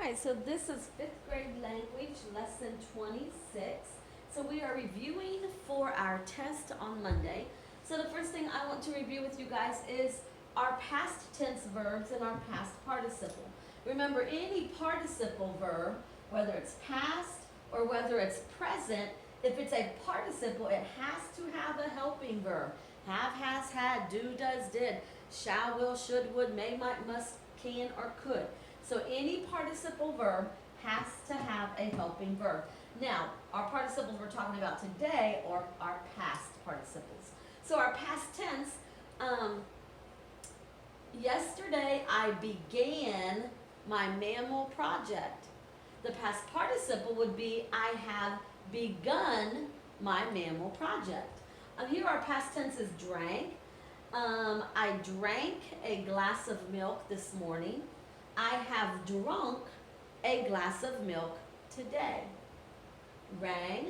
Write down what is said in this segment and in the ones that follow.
Alright, so this is 5th grade language, lesson 26. So we are reviewing for our test on Monday. So the first thing I want to review with you guys is our past tense verbs and our past participle. Remember, any participle verb, whether it's past or whether it's present, if it's a participle, it has to have a helping verb. Have, has, had, do, does, did, shall, will, should, would, may, might, must, can, or could. So any participle verb has to have a helping verb. Now, our participles we're talking about today are our past participles. So our past tense, yesterday I began my mammal project. The past participle would be I have begun my mammal project. Here our past tense is drank. I drank a glass of milk this morning. I have drunk a glass of milk today. Rang.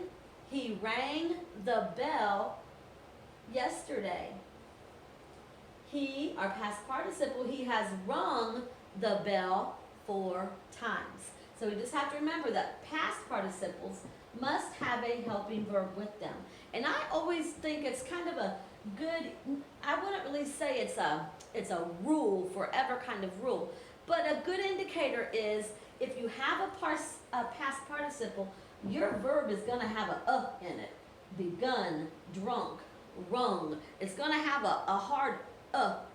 He rang the bell yesterday. He, our past participle, he has rung the bell 4 times. So we just have to remember that past participles must have a helping verb with them. And I always think it's kind of a good, I wouldn't really say it's a rule, forever kind of rule, but a good indicator is if you have a past participle, your verb is going to have a in it. Begun, drunk, rung. It's going to have a hard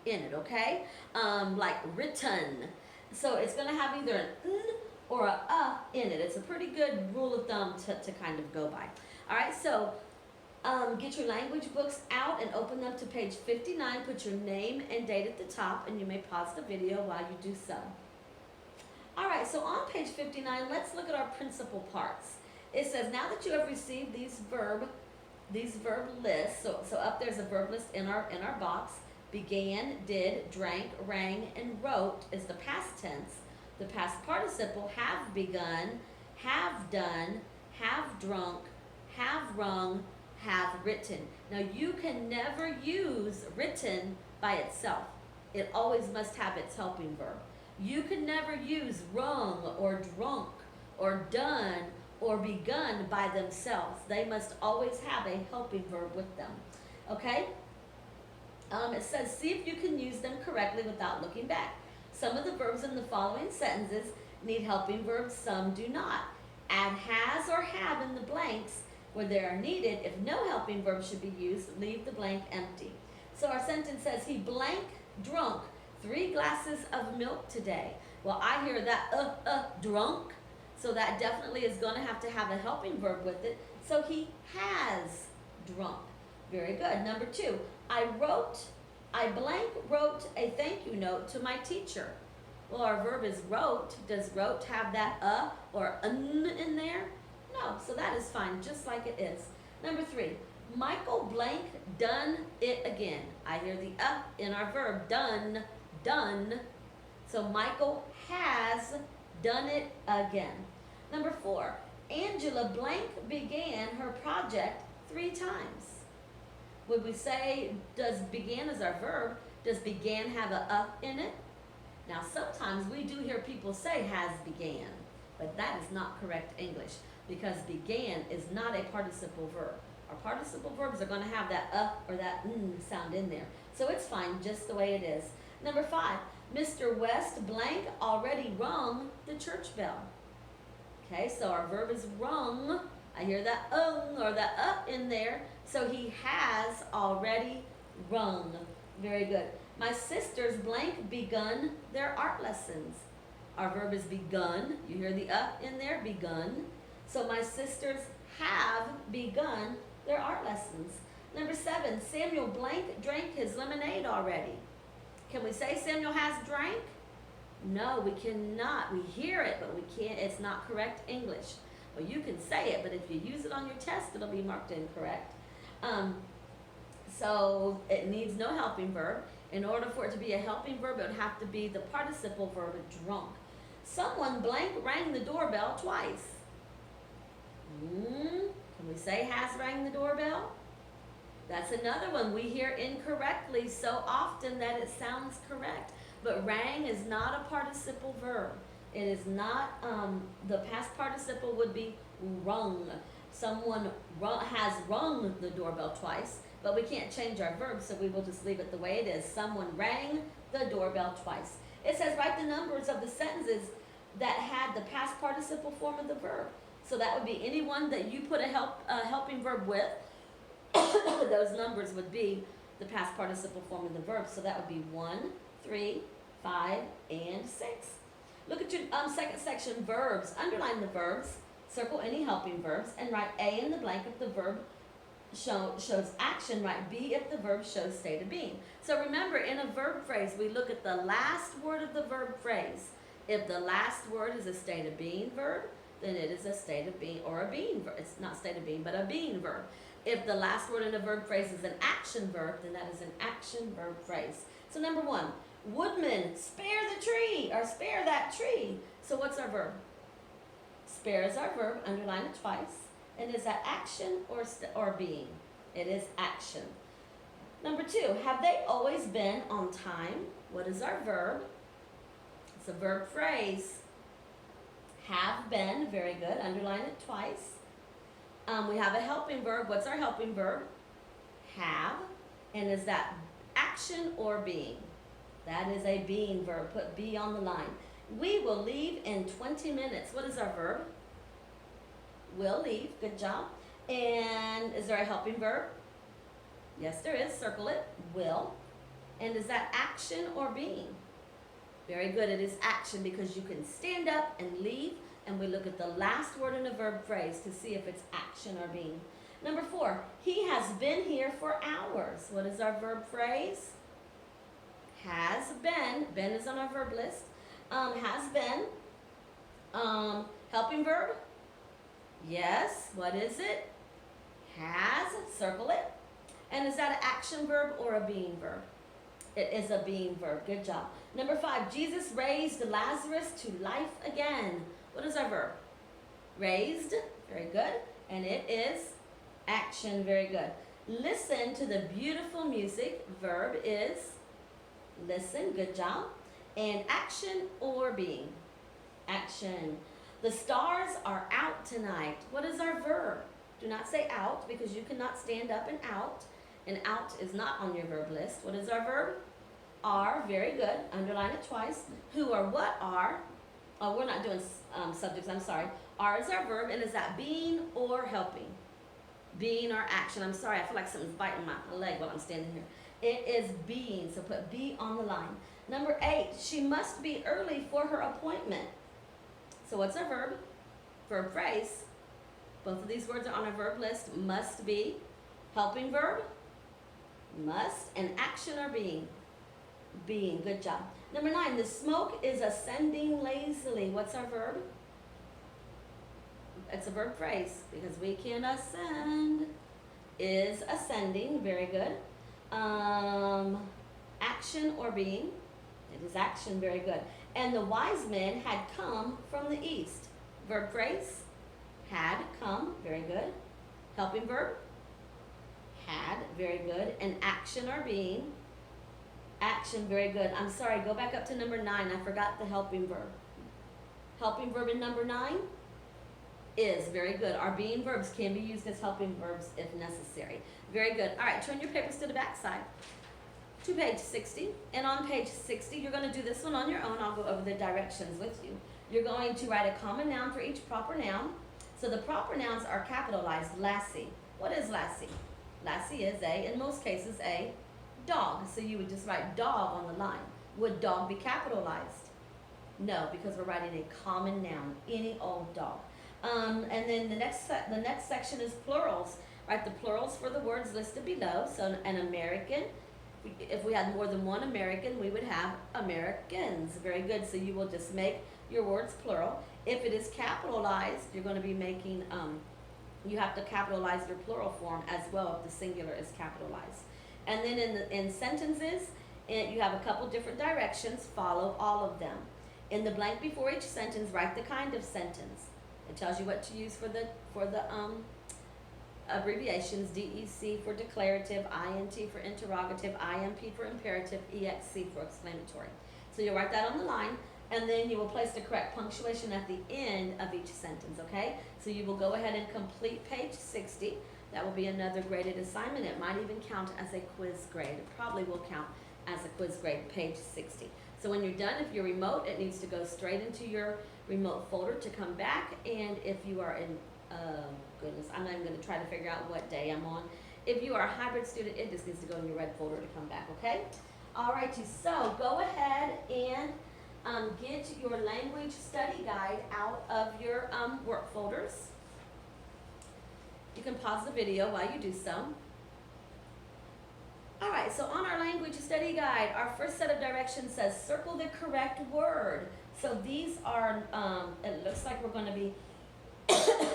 in it, okay? Like written. So it's going to have either an n or a in it. It's a pretty good rule of thumb to kind of go by. All right, so get your language books out and open them to page 59. Put your name and date at the top, and you may pause the video while you do so. All right, so on page 59, let's look at our principal parts. It says, now that you have received these verb lists, so up there's a verb list in our box. Began, did, drank, rang, and wrote is the past tense. The past participle have begun, have done, have drunk, have rung, have written. Now you can never use written by itself. It always must have its helping verb. You can never use rung or drunk or done or begun by themselves. They must always have a helping verb with them. Okay? It says, see if you can use them correctly without looking back. Some of the verbs in the following sentences need helping verbs, some do not. Add has or have in the blanks where they are needed. If no helping verb should be used, leave the blank empty. So our sentence says, he blank drunk 3 glasses of milk today. Well, I hear that drunk, so that definitely is going to have a helping verb with it. So he has drunk. Very good. Number 2, I blank wrote a thank you note to my teacher. Well, our verb is wrote. Does wrote have that or in there? No, so that is fine, just like it is. Number 3, Michael blank done it again. I hear the in our verb, done. So Michael has done it again. Number 4, Angela blank began her project 3 times. Would we say, does began as our verb, does began have a in it? Now sometimes we do hear people say has began, but that is not correct English because began is not a participle verb. Our participle verbs are going to have that or that sound in there. So it's fine just the way it is. Number 5, Mr. West blank already rung the church bell. Okay, so our verb is rung. I hear that or that in there. So he has already rung. Very good. My sisters blank begun their art lessons. Our verb is begun. You hear the in there, begun. So my sisters have begun their art lessons. Number 7, Samuel blank drank his lemonade already. Can we say Samuel has drank? No, we cannot. We hear it, but we can't. It's not correct English. Well, you can say it, but if you use it on your test, it'll be marked incorrect. So it needs no helping verb. In order for it to be a helping verb, it would have to be the participle verb drunk. Someone blank rang the doorbell twice. Can we say has rang the doorbell? That's another one we hear incorrectly so often that it sounds correct. But rang is not a participle verb. It is not, the past participle would be rung. Someone has rung the doorbell twice, but we can't change our verb, so we will just leave it the way it is. Someone rang the doorbell twice. It says write the numbers of the sentences that had the past participle form of the verb. So that would be anyone that you put a helping verb with. Those numbers would be the past participle form of the verb. So that would be 1, 3, 5, and 6. Look at your second section, verbs. Underline the verbs, circle any helping verbs, and write A in the blank if the verb shows action. Write B if the verb shows state of being. So remember, in a verb phrase, we look at the last word of the verb phrase. If the last word is a state of being verb, then it is a state of being, or a being verb. It's not state of being, but a being verb. If the last word in a verb phrase is an action verb, then that is an action verb phrase. So number 1, woodman, spare the tree, or spare that tree. So what's our verb? Spare is our verb, underline it twice. And is that action or being? It is action. Number 2, have they always been on time? What is our verb? It's a verb phrase. Have been, very good, underline it twice. We have a helping verb. What's our helping verb? Have. And is that action or being? That is a being verb. Put be on the line. We will leave in 20 minutes. What is our verb? Will leave. Good job. And is there a helping verb? Yes, there is. Circle it. Will. And is that action or being? Very good. It is action because you can stand up and leave, and we look at the last word in a verb phrase to see if it's action or being. Number 4, he has been here for hours. What is our verb phrase? Has been. Been is on our verb list. Has been. Helping verb? Yes. What is it? Has. Circle it. And is that an action verb or a being verb? It is a being verb. Good job. Number 5, Jesus raised Lazarus to life again. What is our verb? Raised. Very good. And it is action. Very good. Listen to the beautiful music. Verb is listen. Good job. And action or being? Action. The stars are out tonight. What is our verb? Do not say out because you cannot stand up and out. And out is not on your verb list. What is our verb? Are. Very good. Underline it twice. Who or what are? Oh, we're not doing subjects. I'm sorry. Are is our verb, and is that being or helping? Being or action. I'm sorry. I feel like something's biting my leg while I'm standing here. It is being, so put be on the line. Number 8, she must be early for her appointment. So what's our verb? Verb phrase. Both of these words are on our verb list. Must be. Helping verb. Must. And action or being? Being. Good job. Number 9, the smoke is ascending lazily. What's our verb? It's a verb phrase because we can ascend. Is ascending. Very good. Action or being? It is action. Very good. And the wise men had come from the east. Verb phrase? Had come. Very good. Helping verb? Had. Very good. And action or being? Action. Very good. I'm sorry. Go back up to number 9. I forgot the helping verb. Helping verb in number 9? Is. Very good. Our being verbs can be used as helping verbs if necessary. Very good. All right. Turn your papers to the back side. To page 60. And on page 60, you're going to do this one on your own. I'll go over the directions with you. You're going to write a common noun for each proper noun. So the proper nouns are capitalized. Lassie. What is Lassie? Lassie is in most cases, a dog. So you would just write dog on the line. Would dog be capitalized? No, because we're writing a common noun. Any old dog. And then the next section is plurals. Write the plurals for the words listed below. So an American. If we had more than one American, we would have Americans. Very good. So you will just make your words plural. If it is capitalized, you're going to be making, you have to capitalize your plural form as well if the singular is capitalized. And then in sentences, you have a couple different directions. Follow all of them. In the blank before each sentence, write the kind of sentence. It tells you what to use for the abbreviations. DEC for declarative, INT for interrogative, IMP for imperative, EXC for exclamatory. So you'll write that on the line. and then you will place the correct punctuation at the end of each sentence, okay? So you will go ahead and complete page 60. That will be another graded assignment. It might even count as a quiz grade. It probably will count as a quiz grade, page 60. So when you're done, if you're remote, it needs to go straight into your remote folder to come back. And if you are in, goodness, I'm not even going to try to figure out what day I'm on. If you are a hybrid student, it just needs to go in your red folder to come back, okay? All righty, so go ahead and get your language study guide out of your work folders. You can pause the video while you do so. All right, so on our language study guide, our first set of directions says circle the correct word. So these are, it looks like we're going to be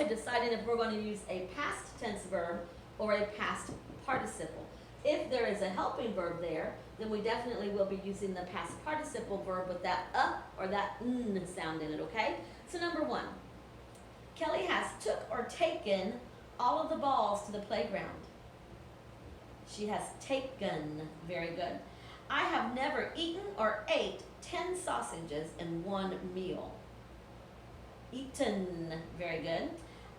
deciding if we're going to use a past tense verb or a past participle. If there is a helping verb there, then we definitely will be using the past participle verb with that or that n sound in it, okay? So number 1, Kelly has took or taken all of the balls to the playground. She has taken. Very good. I have never eaten or ate 10 sausages in one meal. Eaten. Very good.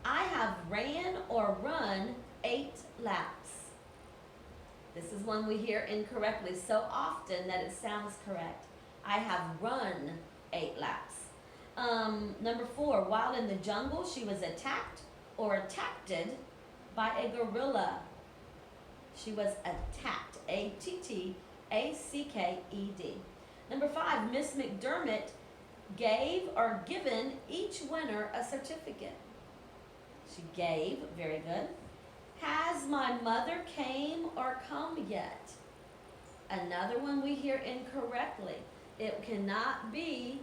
I have ran or run 8 laps. This is one we hear incorrectly so often that it sounds correct. I have run 8 laps. Number 4, while in the jungle, she was attacked or attacked by a gorilla. She was attacked, A-T-T-A-C-K-E-D. Number 5, Miss McDermott gave or given each winner a certificate. She gave, very good. Has my mother came or come yet? Another one we hear incorrectly. It cannot be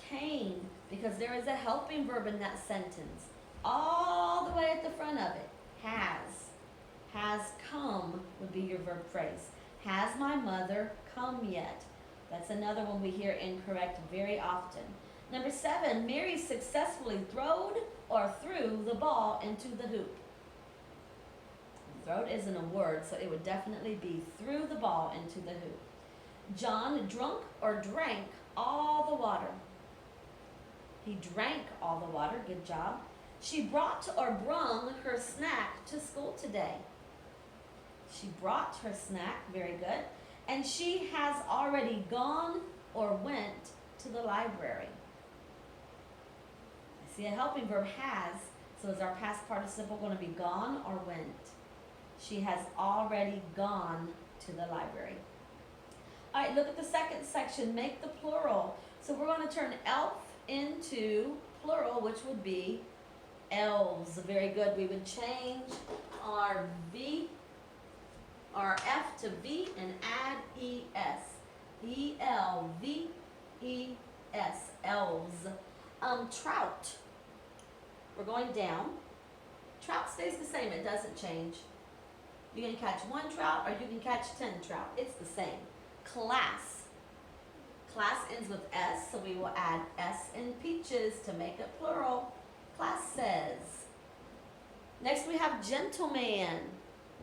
came because there is a helping verb in that sentence. All the way at the front of it, has. Has come would be your verb phrase. Has my mother come yet? That's another one we hear incorrect very often. Number 7, Mary successfully throwed or threw the ball into the hoop. Throwed isn't a word, so it would definitely be threw the ball into the hoop. John drunk or drank all the water. He drank all the water. Good job. She brought or brung her snack to school today. She brought her snack. Very good. And she has already gone or went to the library. I see a helping verb has, so is our past participle going to be gone or went? She has already gone to the library. All right, look at the second section. Make the plural. So we're going to turn elf into plural, which would be elves. Very good. We would change our V, our F to V and add ES. E-L-V-E-S. Elves. Trout. We're going down. Trout stays the same. It doesn't change. You can catch 1 trout or you can catch 10 trout. It's the same. Class. Class ends with S, so we will add S in peaches to make it plural. Classes. Next we have gentleman.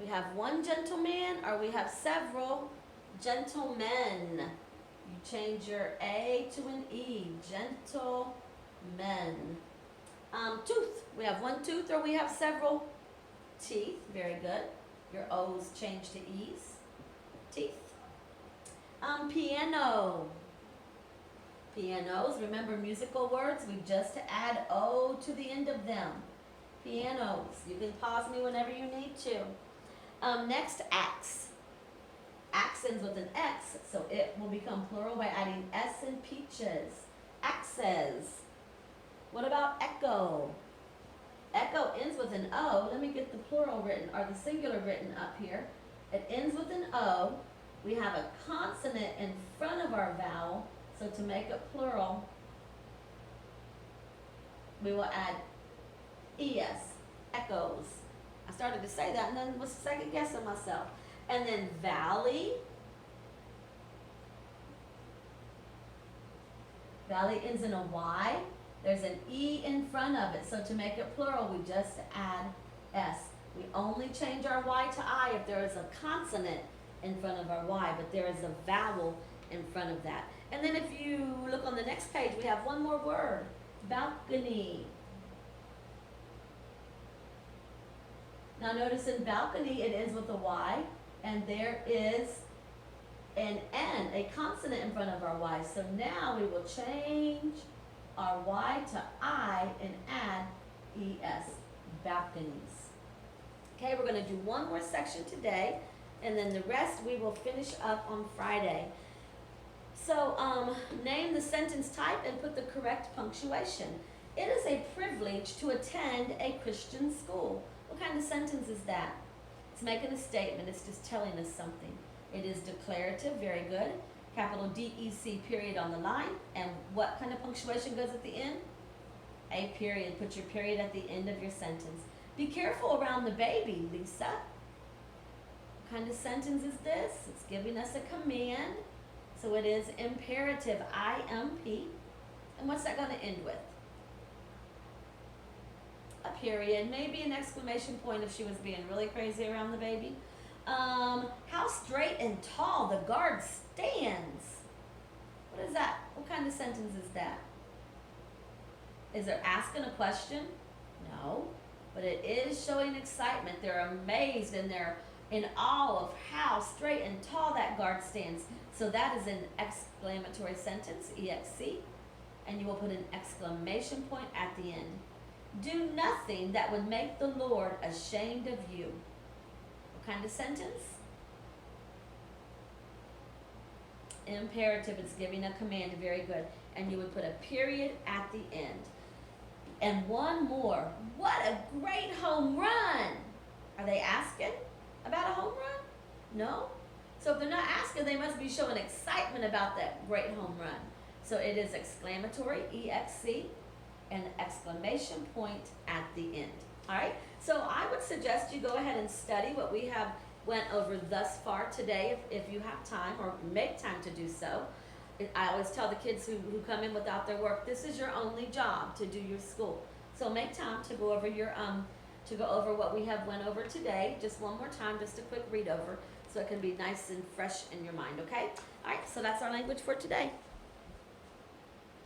We have 1 gentleman or we have several gentlemen. You change your A to an E. Gentlemen. Tooth. We have 1 tooth or we have several teeth. Very good. Your O's change to E's. Teeth. Piano. Pianos. Remember musical words? We just add O to the end of them. Pianos. You can pause me whenever you need to. Next, axe. Axe ends with an X, so it will become plural by adding S in peaches. Axes. What about echo? Echo ends with an O. Let me get the plural written, or the singular written up here. It ends with an O. We have a consonant in front of our vowel, so to make it plural, we will add ES, echoes. I started to say that and then was second guessing myself. And then valley. Valley ends in a Y. There's an E in front of it, so to make it plural, we just add S. We only change our Y to I if there is a consonant in front of our Y, but there is a vowel in front of that. And then if you look on the next page, we have one more word, balcony. Now notice in balcony, it ends with a Y, and there is an N, a consonant in front of our Y. So now we will change our Y to I and add ES, balconies. Okay, we're going to do one more section today, and then the rest we will finish up on Friday. So name the sentence type and put the correct punctuation. It is a privilege to attend a Christian school. What kind of sentence is that? It's making a statement. It's just telling us something. It is declarative. Very good. Capital D-E-C period on the line. And what kind of punctuation goes at the end? A period. Put your period at the end of your sentence. Be careful around the baby, Lisa. What kind of sentence is this? It's giving us a command. So it is imperative, I-M-P. And what's that going to end with? A period, maybe an exclamation point if she was being really crazy around the baby. How straight and tall the guard stands. What is that? What kind of sentence is that? Is it asking a question? No, but it is showing excitement. They're amazed and they're in awe of how straight and tall that guard stands. So that is an exclamatory sentence, EXC, and you will put an exclamation point at the end. Do nothing that would make the Lord ashamed of you. What kind of sentence? Imperative, it's giving a command, very good. And you would put a period at the end. And one more. What a great home run! Are they asking about a home run? No? So if they're not asking, they must be showing excitement about that great home run. So it is exclamatory, EXC, and exclamation point at the end. All right? So I would suggest you go ahead and study what we have went over thus far today if you have time or make time to do so. I always tell the kids who come in without their work, this is your only job to do your school. So make time to go over your to go over what we have went over today, just one more time, just a quick read over, so it can be nice and fresh in your mind, okay? All right, so that's our language for today.